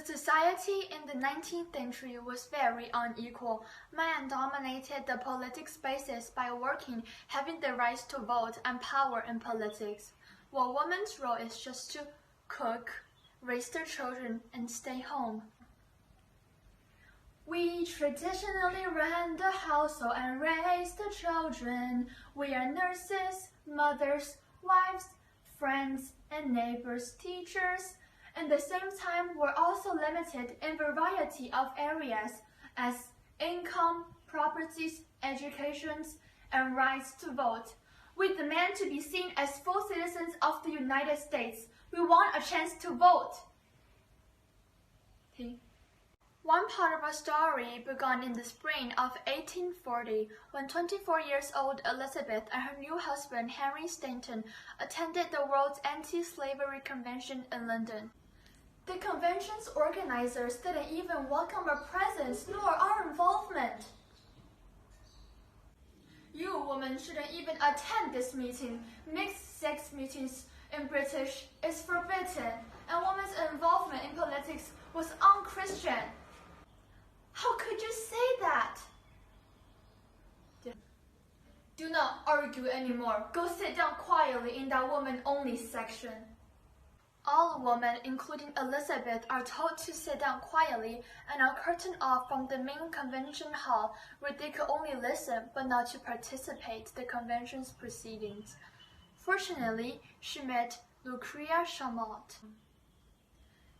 The society in the 19th century was very unequal. Men dominated the political spaces by working, having the right to vote and power in politics, while women's role is just to cook, raise their children, and stay home. We traditionally run the household and raise the children. We are nurses, mothers, wives, friends, and neighbors, teachers. At the same time, we're also limited in variety of areas as income, properties, educations, and rights to vote. We demand to be seen as full citizens of the United States. We want a chance to vote. One part of our story began in the spring of 1840 when 24-year-old Elizabeth and her new husband Henry Stanton attended the World's Anti-Slavery Convention in London. The convention's organizers didn't even welcome our presence nor our involvement. You women shouldn't even attend this meeting. Mixed-sex meetings in British is forbidden, and women's involvement in politics was un-Christian. How could you say that? Do not argue anymore. Go sit down quietly in that woman-only section. All women, including Elizabeth, are told to sit down quietly and are curtained off from the main convention hall, where they could only listen but not to participate in the convention's proceedings. Fortunately, she met Lucretia Chamot.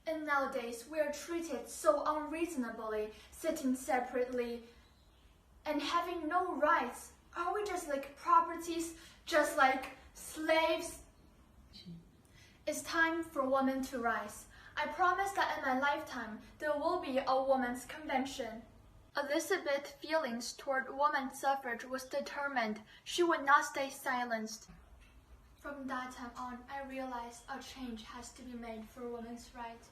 And nowadays, we are treated so unreasonably, sitting separately and having no rights. Are we just like properties, just like slaves? It's time for women to rise. I promise that in my lifetime, there will be a women's convention. Elizabeth's feelings toward women's suffrage was determined. She would not stay silenced. From that time on, I realized a change has to be made for women's rights.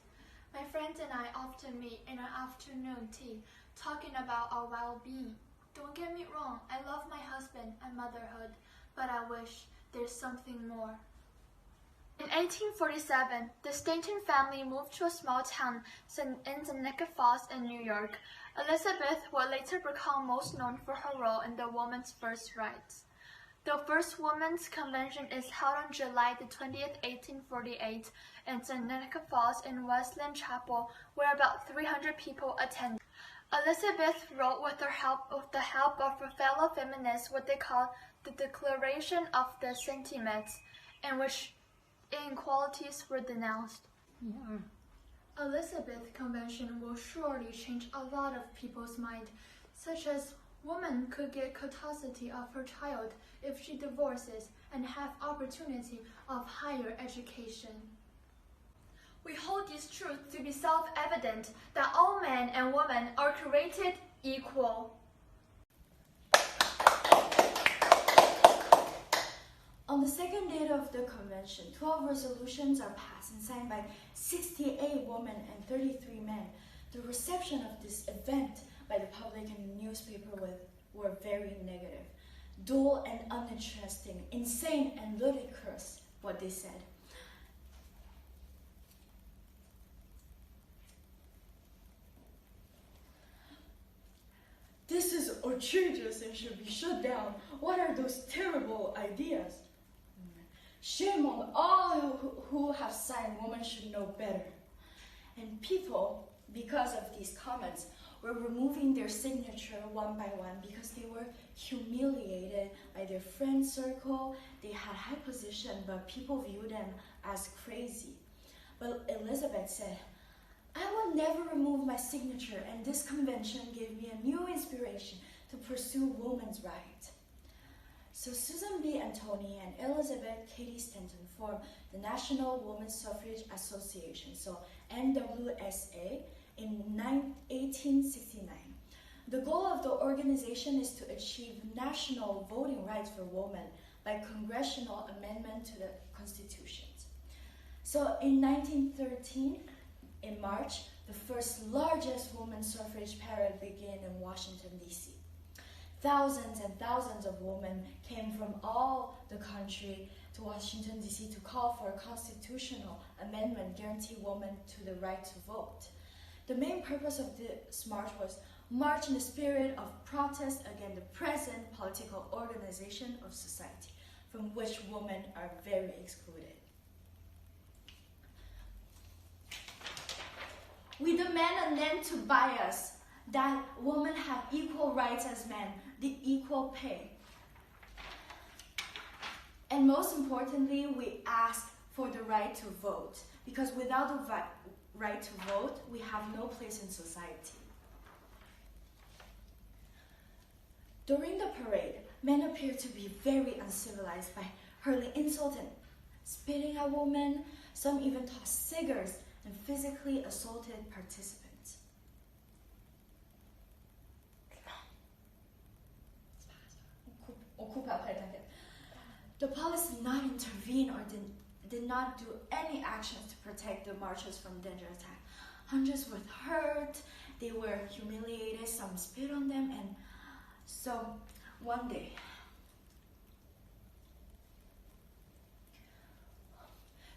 My friends and I often meet in an afternoon tea, talking about our well-being. Don't get me wrong, I love my husband and motherhood, but I wish there's something more. In 1847, the Stanton family moved to a small town in Seneca Falls in New York. Elizabeth would later become most known for her role in the women's first rights. The first women's convention is held on July the 20th, 1848, in Seneca Falls in Wesleyan Chapel, where about 300 people attended. Elizabeth wrote with the help of her fellow feminists what they call the Declaration of the Sentiments, in which inequalities were denounced. Elizabeth's convention will surely change a lot of people's mind, such as women could get custody of her child if she divorces and have opportunity of higher education. We hold these truths to be self-evident that all men and women are created equal. On the second day of the convention, 12 resolutions are passed and signed by 68 women and 33 men. The reception of this event by the public and the newspaper were very negative. Dull and uninteresting, insane and ludicrous, what they said. This is outrageous and should be shut down. What are those terrible ideas? Shame on all who have signed. Women should know better. And people, because of these comments, were removing their signature one by one because they were humiliated by their friend circle. They had high position, but people viewed them as crazy. But Elizabeth said, I will never remove my signature, and this convention gave me a new inspiration to pursue women's rights. So Susan B. Anthony and Elizabeth Cady Stanton formed the National Women's Suffrage Association, so NWSA, in 1869. The goal of the organization is to achieve national voting rights for women by congressional amendment to the Constitution. So in 1913, in March, the first largest women's suffrage parade began in Washington, D.C. Thousands and thousands of women came from all the country to Washington, D.C. to call for a constitutional amendment guaranteeing women to the right to vote. The main purpose of this march was march in the spirit of protest against the present political organization of society, from which women are very excluded. We demand an end to bias, that women have equal rights as men, the equal pay. And most importantly, we ask for the right to vote, because without the right to vote, we have no place in society. During the parade, men appeared to be very uncivilized by hurling insults and spitting at women. Some even tossed cigars and physically assaulted participants. The police did not intervene or did not do any actions to protect the marchers from dangerous attack. Hundreds were hurt, they were humiliated, some spit on them, and so one day,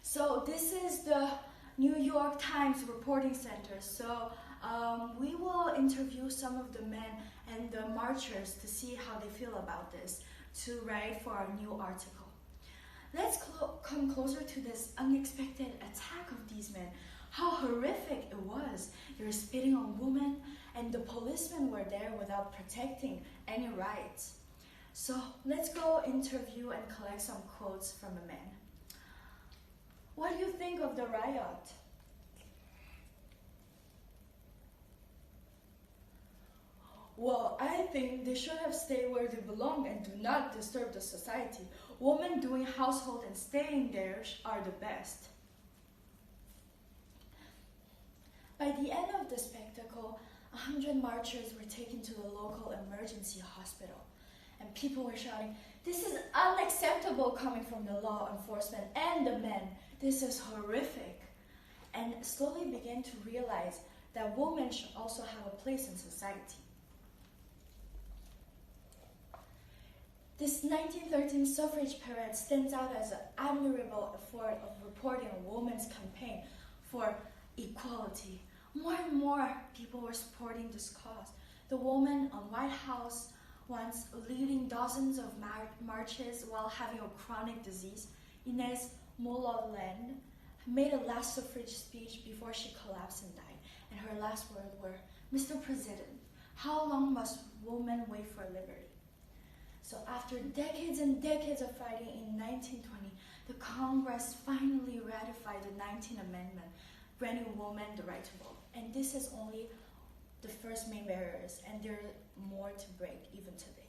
so this is the New York Times reporting center. So we will interview some of the men and the marchers to see how they feel about this, to write for our new article. Let's come closer to this unexpected attack of these men. How horrific it was. They were spitting on women, and the policemen were there without protecting any rights. So let's go interview and collect some quotes from the men. What do you think of the riot? Well, I think they should have stayed where they belong and do not disturb the society. Women doing household and staying there are the best. By the end of the spectacle, 100 marchers were taken to the local emergency hospital, and people were shouting, "This is unacceptable coming from the law enforcement and the men. This is horrific," and slowly began to realize that women should also have a place in society. This 1913 suffrage parade stands out as an admirable effort of reporting a women's campaign for equality. More and more people were supporting this cause. The woman on White House, once leading dozens of marches while having a chronic disease, Inez Mulholland, made a last suffrage speech before she collapsed and died. And her last words were, "Mr. President, how long must women wait for liberty?" So after decades and decades of fighting in 1920, the Congress finally ratified the 19th Amendment, granting women the right to vote. And this is only the first main barriers, and there are more to break even today.